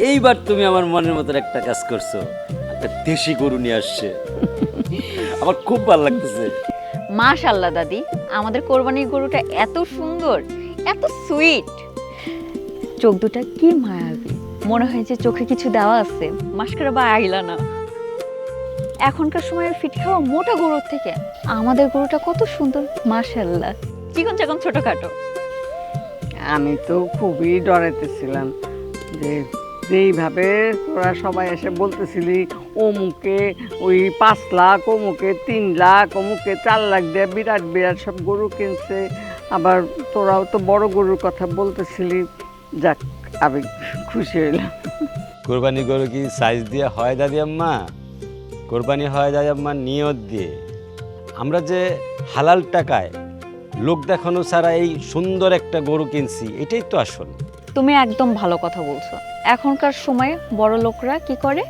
এইবার তুমি আমার মনের মতো একটা কাজ করছো, একটা দেশি গরু নিয়ে আসছে। আমার খুব ভালো লাগতেছে। মাশাআল্লাহ দাদি, আমাদের কোরবানির গরুটা এত সুন্দর, এত সুইট, চোখ দুটা কি মায়াবী, মনে হয় যে চোখে কিছু দেওয়া আছে, মাস্কারা বা আইলা না। এখনকার সময় ফিট খাওয়া মোটা গরুর থেকে আমাদের গরুটা কত সুন্দর, মাশাআল্লাহ, চিকন চাকন ছোটখাটো। আমি তো খুবই ডরাইতেছিলাম যে যেইভাবে তোরা সবাই এসে বলতেছিলি অমুকে ওই 5 লাখ, অমুকে 3 লাখ, অমুকে 4 লাখ দিয়ে বিরাট বিরাট সব গরু কিনছে, আবার তোরাও তো বড় গরুর কথা বলতেছিলি। যাক, আমি খুশি হইলাম। কোরবানি গরু কি সাইজ দিয়ে হয় দাদি আম্মা? কোরবানি হয় দাদি আম্মা নিয়ত দিয়ে। আমরা যে হালাল টাকায় লোক দেখানো ছাড়া এই সুন্দর একটা গরু কিনছি, এটাই তো আসল। তুমি একদম ভালো কথা বলছো। এখনকার সময়ে বড় লোকরা কি করে,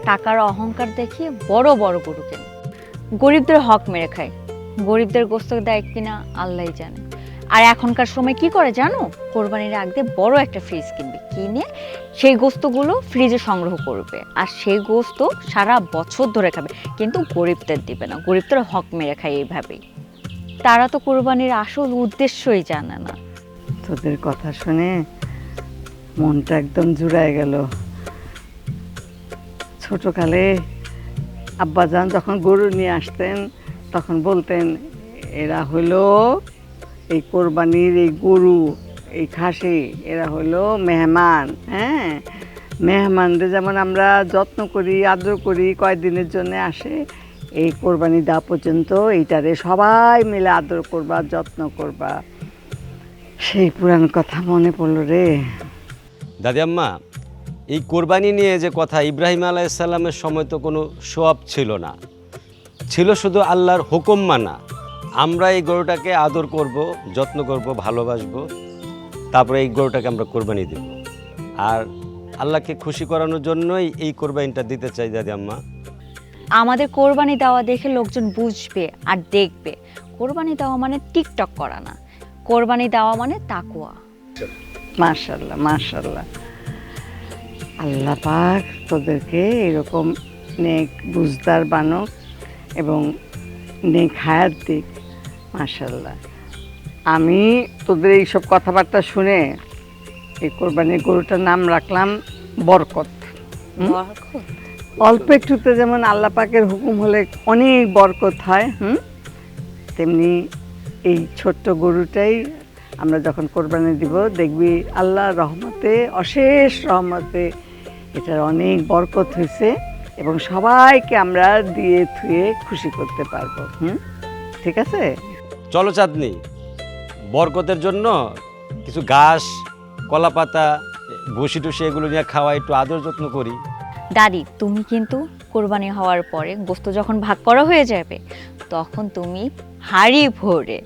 টাকার অহংকার দেখিয়ে বড় বড় গরু কেনে, গরিবদের হক মেরে খায়। গরিবদের গোস্ত দেয় কিনা আল্লাহই জানে। আর এখনকার সময় কি করে জানো, কোরবানির আগে বড় একটা ফ্রিজ কিনবে, কিনে সেই গোস্তগুলো ফ্রিজে সংগ্রহ করবে, আর সেই গোস্ত সারা বছর ধরে খাবে, কিন্তু গরিবদের দিবে না। গরিবদের হক মেরে খায় এইভাবেই। তারা তো কোরবানির আসল উদ্দেশ্যই জানে না। তোদের কথা শুনে মনটা একদম জুড়ায় গেল। ছোটকালে আব্বাজান যখন গরু নিয়ে আসতেন তখন বলতেন, এরা হলো এই কোরবানির এই গরু, এই খাসি, এরা হলো মেহমান। হ্যাঁ, মেহমানদের যেমন আমরা যত্ন করি, আদর করি, কয়েকদিনের জন্য আসে, এই কোরবানি দেওয়া পর্যন্ত এইটারে সবাই মিলে আদর করবা, যত্ন করবা। সেই পুরান কথা মনে পড়লো রে। দাদি আম্মা, এই কোরবানি নিয়ে যে কথা, ইব্রাহিম আলাইহিসসালামের সময় তো কোনো সোয়াব ছিল না, ছিল শুধু আল্লাহর হুকুম মানা। আমরা এই গরুটাকে আদর করব, যত্ন করব, ভালোবাসবো, তারপরে এই গরুটাকে আমরা কোরবানি দেব। আর আল্লাহকে খুশি করানোর জন্যই এই কোরবানিটা দিতে চাই দাদি আম্মা। আমাদের কোরবানি দেওয়া দেখে লোকজন বুঝবে আর দেখবে। কোরবানি দেওয়া মানে টিকটক করা না, কোরবানি দেওয়া মানে তাকওয়া। মাশাআল্লাহ, মাশাআল্লাহ। আল্লাহ পাক তোদেরকে এরকম নেক বুঝদার বানক এবং নেক হায়াত দিক। মাশাআল্লাহ। আমি তোদের এইসব কথাবার্তা শুনে এই কোরবানির গরুটার নাম রাখলাম বরকত। অল্প একটুতে যেমন আল্লাহ পাকের হুকুম হলে অনেক বরকত হয়, তেমনি এই ছোট্ট গরুটাই আমরা যখন কোরবানি দিব, দেখবি আল্লাহ রহমতে, অশেষ রহমতে এটার অনেক বরকত হয়েছে এবং সবাইকে আমরা দিয়ে থুয়ে খুশি করতে পারবো। ঠিক আছে? চলো চাঁদনি, বরকতের জন্য কিছু ঘাস, কলা পাতা, বসি টসি এগুলো নিয়ে খাওয়া, একটু আদর যত্ন করি। দাদি, তুমি কিন্তু কোরবানি হওয়ার পরে গোস্ত যখন ভাগ করা হয়ে যাবে তখন তুমি হাঁড়ি ভরে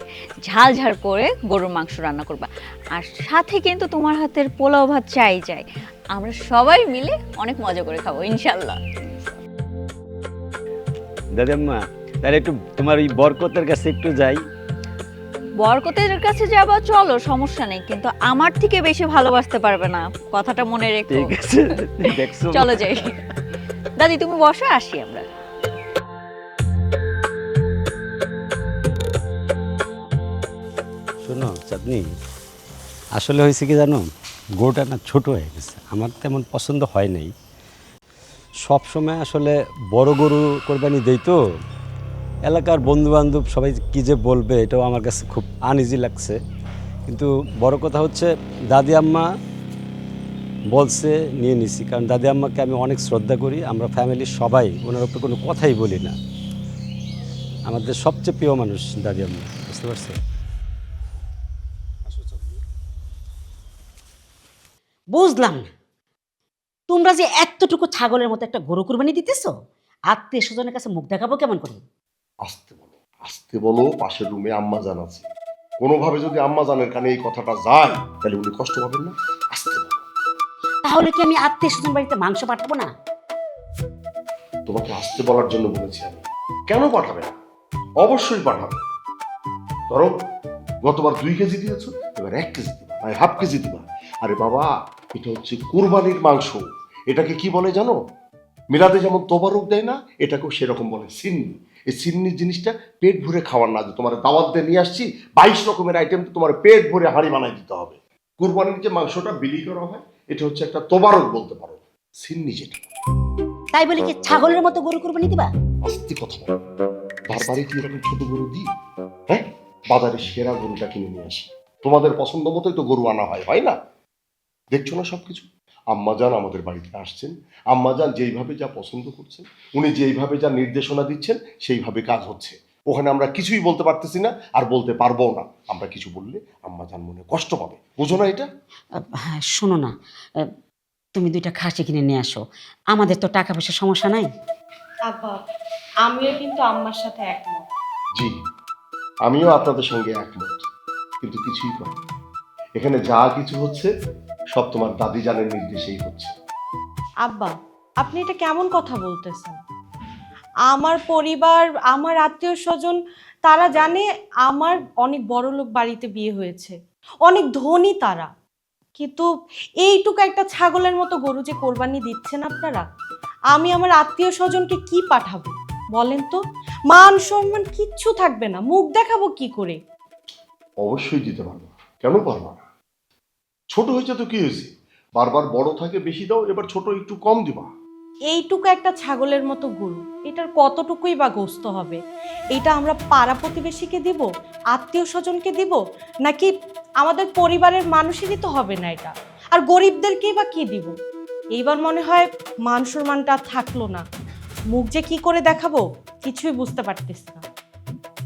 ঝাল ঝাল করে গরুর মাংস রান্না করবা, আর সাথে কিন্তু তোমার হাতের পোলাও ভাত চাই আমরা সবাই মিলে অনেক মজা করে খাবো ইনশাল্লাহ। দাদাম্মা, তাহলে একটু তোমার ওই বরকতের কাছে একটু যাই। বরকতের কাছে যাবা, চলো, সমস্যা নেই, কিন্তু আমার থেকে বেশি ভালোবাসতে পারবে না, কথাটা মনে রেখো। ঠিক আছে, দেখছো? চলো যাই। দাদি তুমি বসো, আসি আমরা। শোনো চাঁদনি, আসলে হয়েছে কি জানো, গরুটা না ছোট হয়ে গেছে, আমার তেমন পছন্দ হয় নাই। সব সময় আসলে বড় গরু কোরবানি দেই তো, এলাকার বন্ধু বান্ধব সবাই কী যে বলবে এটাও আমার কাছে খুব আনইজি লাগছে। কিন্তু বড় কথা হচ্ছে দাদি আম্মা বলছে নিয়ে নিছি, কারণ দাদি আম্মাকে আমি অনেক শ্রদ্ধা করি, আমরা ফ্যামিলির সবাই ওনার উপর কোনো কথাই বলি না। আমাদের সবচেয়ে প্রিয় মানুষ দাদি আম্মা, বুঝতে পারছো? বুঝলাম না, তোমরা যে এতটুকু ছাগলের মতো একটা গরু কুরবানি দিতেছো, আত্মীয় স্বজনের কাছে মুখ দেখাবো কেমন করে? আসতে বলো, পাশের রুমে আম্মা জান আছে, কোনোভাবে যদি আম্মা জানের কানে এই কথাটা যায় তাহলে উনি কষ্ট পাবেন না। আসতে বলো। তাহলে কি আমি আত্মীয় স্বজন বাড়িতে মাংস পাঠাবো না? তোমাকে আসতে বলার জন্য বলেছি আমি। কেন পাঠাবে না? অবশ্যই পাঠাবে। ধরো গতবার 2 কেজি দিয়েছো, এবার 1 কেজি দিবা, নয় হাফ কেজি দিবা। আরে বাবা, এটা হচ্ছে কুরবানির মাংস। এটাকে কি বলে জানো? মিলাদে যেমন তোবারক দেয় না, এটাকেও সেরকম বলে সিন্নি। এই সিন্নির জিনিসটা পেট ভরে খাওয়ার না, যে তোমার দাওয়াত দিয়ে নিয়ে আসছি 22 রকমের আইটেম, তো তোমার পেট ভরে হাঁড়ি বানাই দিতে হবে। কুরবানির যে মাংসটা বিলি করা হয়, এটা হচ্ছে একটা তোবারক বলতে পারো, সিন্নি যেটা। তাই বলে কি ছাগলের মতো গরু কুরবানি দিবা? আস্তে কথা বলো, বারবারই কি এরকম ছোট গরু দিই? হ্যাঁ, বাজারে সেরা গরুটা কিনে নিয়ে আসি, তোমাদের পছন্দ মতোই তো গরু আনা হয় না? দেখছো না সবকিছু? আম্মাজান আমাদের বাড়িতে আসছেন, আম্মাজান যেইভাবে যা পছন্দ করছেন, উনি যেইভাবে যা নির্দেশনা দিচ্ছেন সেইভাবে কাজ হচ্ছে। ওখানে আমরা কিছুই বলতে পারতেছি না, আর বলতে পারবো না। আমরা কিছু বললে আম্মাজান মনে কষ্ট পাবে, বুঝো না এটা? হ্যাঁ, শোনো না, তুমি 2টা খাসি কিনে নিয়ে আসো, আমাদের তো টাকা পয়সার সমস্যা নাই। আব্বা, আমিও কিন্তু আম্মার সাথে একমত। জি, আমিও আপনাদের সঙ্গে একমত, কিন্তু কিছুই করি। এখানে যা কিছু হচ্ছে সব তোমার দাদি জানের নির্দেশেই হচ্ছে। আব্বা, আপনি এটা কেমন কথা বলতেছেন? আমার পরিবার, আমার আত্মীয় স্বজন, তারা জানে আমার অনেক বড় লোক বাড়িতে বিয়ে হয়েছে, অনেক ধনী তারা, কিন্তু এইটুকু একটা ছাগলের মতো গরু যে কোরবানি দিচ্ছেন আপনারা, আমি আমার আত্মীয় স্বজনকে কি পাঠাবো বলেন তো? মান সম্মান কিচ্ছু থাকবে না, মুখ দেখাবো কি করে? অবশ্যই দিতে পারবো, কেন পারবো না? ছোট হয়েছে তো কি হয়েছে, বারবার বড় থাকে বেশি দাও, এবার ছোট একটু কম দিবা। এইটুকু একটা ছাগলের মতো গরু, এটার কতটুকুই বা গোস্ত হবে? এটা আমরা পাড়া প্রতিবেশীকে দিব, আত্মীয় স্বজনকে দিব, নাকি আমাদের পরিবারের মানুষেরই তো হবে না এটা? আর গরিবদেরকেই বা কি দিব? এইবার মনে হয় মান সম্মানটা থাকলো না, মুখ যে কি করে দেখাবো কিছুই বুঝতে পারতেছি না।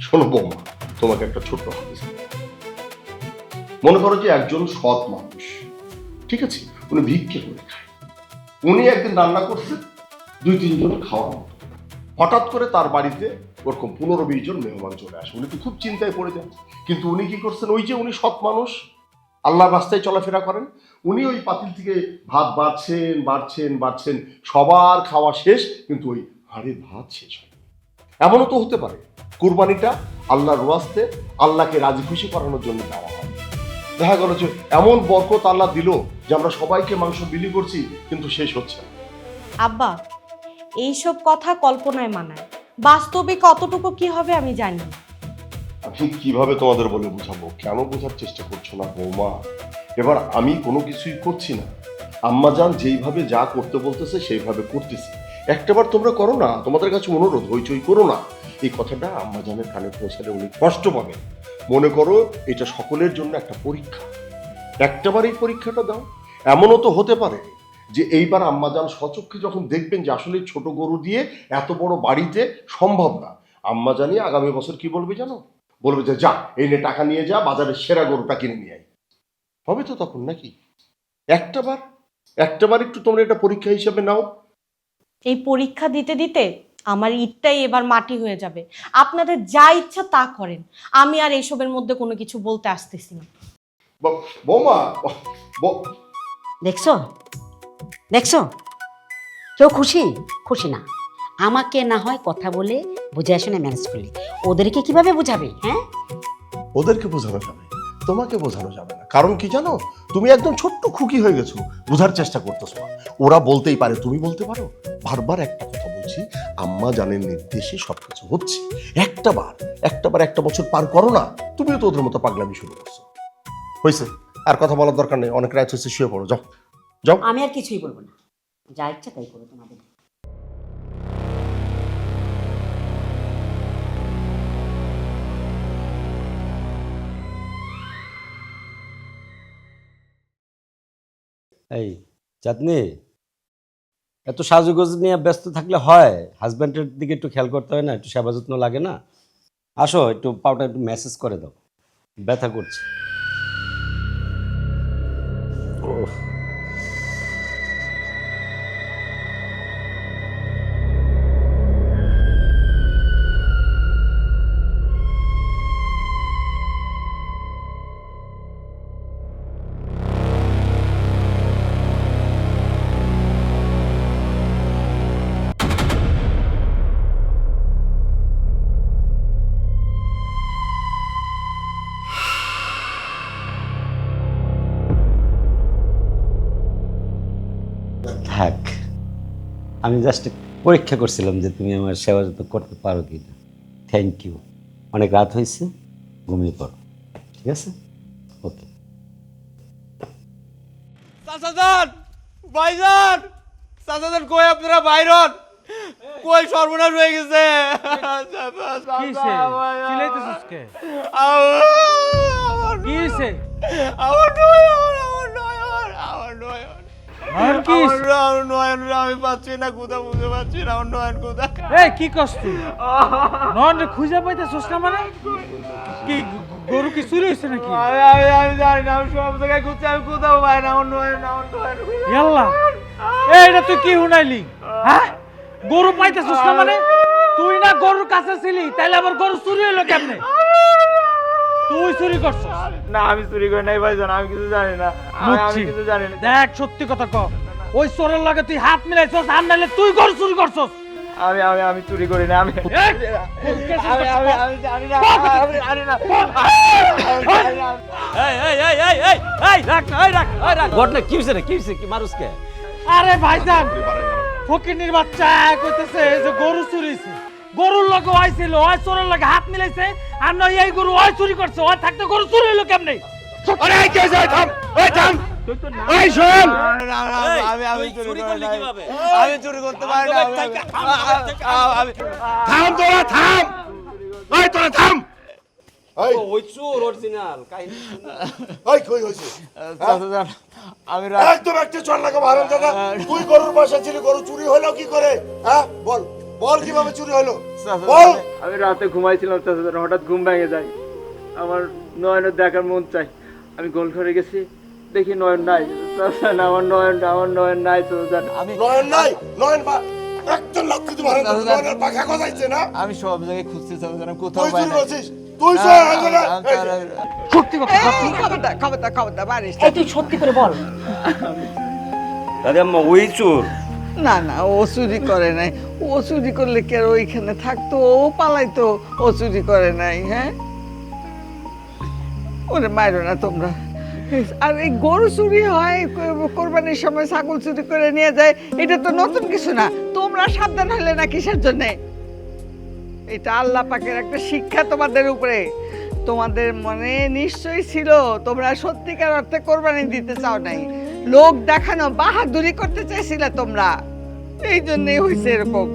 শোনো বৌমা, তোমাকে একটা ছোট্ট হাদিস বলি। মনে করো যে একজন সৎ মানুষ, ঠিক আছে, উনি ভিক্ষে করে খায়। উনি একদিন রান্না করছে 2-3 জন খাওয়ার মতো। হঠাৎ করে তার বাড়িতে ওরকম 15-20 জন মেহমান চলে আসে। উনি তো খুব চিন্তায় পড়ে যান, কিন্তু উনি কি করছেন, ওই যে উনি সৎ মানুষ, আল্লাহর রাস্তায় চলাফেরা করেন, উনি ওই পাতিল থেকে ভাত বাড়ছেন, সবার খাওয়া শেষ, কিন্তু ওই হাঁড়ির ভাত শেষ হয়। এমনও তো হতে পারে কুরবানিটা আল্লাহর ওয়াস্তে, আল্লাহকে রাজি খুশি করানোর জন্য দেওয়া হয়। দেখা গেল যে এমন বরকত আল্লাহ দিল যে আমরা সবাইকে মাংস বিলি করছি, কিন্তু শেষ হচ্ছে না। আব্বা, এইসব কথা কল্পনায় মানায়, বাস্তবে কতটুকু কি হবে আমি জানি না। আমি কিভাবে তোমাদের বলে বুঝাবো? কেন বোঝার চেষ্টা করছো না বৌমা? এবার আমি কোনো কিছুই করছি না, আম্মাজান যেইভাবে যা করতে বলতেছে সেইভাবে করতেছি। একটাবার তোমরা করো না, তোমাদের কাছে অনুরোধ, হইচই করো না। এই কথাটা আম্মাজানের কানে পৌঁছালে উনি কষ্ট পাবেন। মনে করো এটা সকলের জন্য একটা পরীক্ষা, একটাবার এই পরীক্ষাটা দাও। এমনও তো হতে পারে যে এইবার আম্মাজান সচক্ষে যখন দেখবেন যে আসলে ছোট গরু দিয়ে এত বড় বাড়িতে সম্ভব না, আম্মাজানই আগামী বছর কি বলবে জানো? বলবে যে যা এই নে টাকা নিয়ে যা, বাজারের সেরা গরুটা কিনে নিয়ে আয়। হবে তো তখন নাকি? একটাবার একটু তোমরা এটা পরীক্ষা হিসেবে নাও। এই পরীক্ষা দিতে দিতে আমার ঈদটাই এবার মাটি হয়ে যাবে। আপনাদের যা ইচ্ছা তা করেন, আমি আর এইসবের মধ্যে কোনো কিছু বলতে আসতেছি না। বৌমা দেখছো দেখছো, কেউ খুশি? খুশি না। আমাকে না হয় কথা বলে বুঝে শুনে ম্যানেজ করলি, ওদেরকে কিভাবে বুঝাবে? হ্যাঁ, ওদেরকে বোঝানো যাবে, তোমাকে বোঝানো যাবে না। কারণ কি জানো, তুমি একদম ছোট্ট খুকি হয়ে গেছো, বোঝার চেষ্টা করতেছো না। ওরা বলতেই পারে, তুমি বলতে পারো? বারবার একটা কথা বলছি, আম্মা জানের নির্দেশে সবকিছু হচ্ছে। একটাবার একটা বছর পার করো না, তুমিও তো ওদের মতো পাগলামি শুরু করছো। হয়েছে, আর কথা বলার দরকার নেই, অনেক রাত হচ্ছে, শুয়ে পড়ো, যাও যাও। আমি আর কিছুই বলবো না, যা ইচ্ছা তাই করো তোমাদের। এই চাঁদনি, এত সাজুগুজ নিয়ে ব্যস্ত থাকলে হয়? হাজব্যান্ডের দিকে একটু খেয়াল করতে হয় না? একটু সেবা যত্ন লাগে না? আসো, একটু পাউটা একটু ম্যাসেজ করে দাও, ব্যথা করছে। থাক, আমি জাস্ট পরীক্ষা করছিলাম যে তুমি আমার সেবা যত্ন করতে পারো কি না। Thank you. অনেক রাত হয়েছে, ঘুমিয়ে পড়ো, ঠিক আছে? ওকে। চাচাজান, ভাইজান, চাচাজান কই আপনারা? বাইরন কই? সর্বনাশ হয়ে গেছে। আমি পাচ্ছি না, কোথাও বুঝতে পারছি না। আমার নয়ন কোথায়? কি কষ্ট নয়ন খুঁজে পাইতেছিস না? মানে কি গরু কি চুরি হয়েছে নাকি? আমি জানি না, আমি সব জায়গায় খুঁজছি, আমি কোথাও পাই না। আমার নয়ন, আমার নয়ন। ইয়াল্লা, এটা তুই কি শুনাইলি? হ্যাঁ, গরু পাইতেছিস না মানে? তুই না গরুর কাছে ছিলি, তাইলে আবার গরু চুরি হলো কেমনে? তুই চুরি করছিস? না, আমি চুরি করি নাই ভাইজান, আমি কিছু জানি না। আমি কিছু জানি না। দেখ, সত্যি কথা ক, ওই চোরের লাগে তুই হাত মিলাইছস, আর নাইলে তুই গরু চুরি করছস? আমি চুরি করি না। আমি জানি না, আমি জানি না। ঘটনা কি হয়েছে? কি হয়েছে? কি মানুষকে? আরে ভাইজান, ফকিনির বাচ্চা কইতেছে যে গরু চুরিছে, গরুর লগে আইছিল, ওই চোরের লগে হাত মিলাইছে, আর নয় এই গরু ওই চুরি করছে। ওই থাকতে গরু চুরি হইলো কেমনে? আরে এই কে যায়? থাম, এই থাম, এই শোন। আমি চুরি করলি কিভাবে? আমি চুরি করতে পারি না। থাম তোরা, থাম, এই তোরা থাম। ওই চোর অরিজিনাল কাহিনী। এই কই হইছে? চাচাজান, আমি একদম একটা চল লাগা মারুন দাদা। তুই গরুর পাশে ছিলি, গরু চুরি হলো কি করে? হ্যাঁ বল, বল কিভাবে চুরি হলো বল। আমি রাতে ঘুমাইছিলাম চাচাজান, হঠাৎ ঘুম ভেঙে যায়। আমার নয়নের দেখার মন চাই। আমি গোল ঘরে গেছি, দেখি নয়ন নাই। চাচাজান, আমার নয়ন নাই চাচাজান। আমি নয়ন নাই? নয়ন একজন লাভ দিতে পারেন, নয়নের পাখা গজাইছে না? আমি সব জায়গায় খুঁজছি চাচাজান, কোথাও তুই পাই চুরি না। করছিস? তুই চুরি সত্যি কথা, খবরদার বাড়িস। এই তুই সত্যি করে বল। দাদি আম্মা, ওই চোর? না না, ও চুরি করে নাই। ও চুরি করলে কি আর ওইখানে থাকতো? ও পালাইতো, ও চুরি করে নাই। হ্যাঁ, ওরে মারো না তোমরা। আর এই গরু চুরি হয়, কোরবানির সময় ছাগল চুরি করে নিয়ে যায়, এটা তো নতুন কিছু না। তোমরা সাবধান হলে না কিসের জন্য? এটা আল্লাহ পাকের একটা শিক্ষা তোমাদের উপরে। তোমাদের মনে নিশ্চয়ই ছিল তোমরা সত্যিকার অর্থে কোরবানি দিতে চাও নাই, লোক দেখানো বাহাদুরি করতে চাইছিলে তোমরা, এই জন্যই হয়েছে এরকম।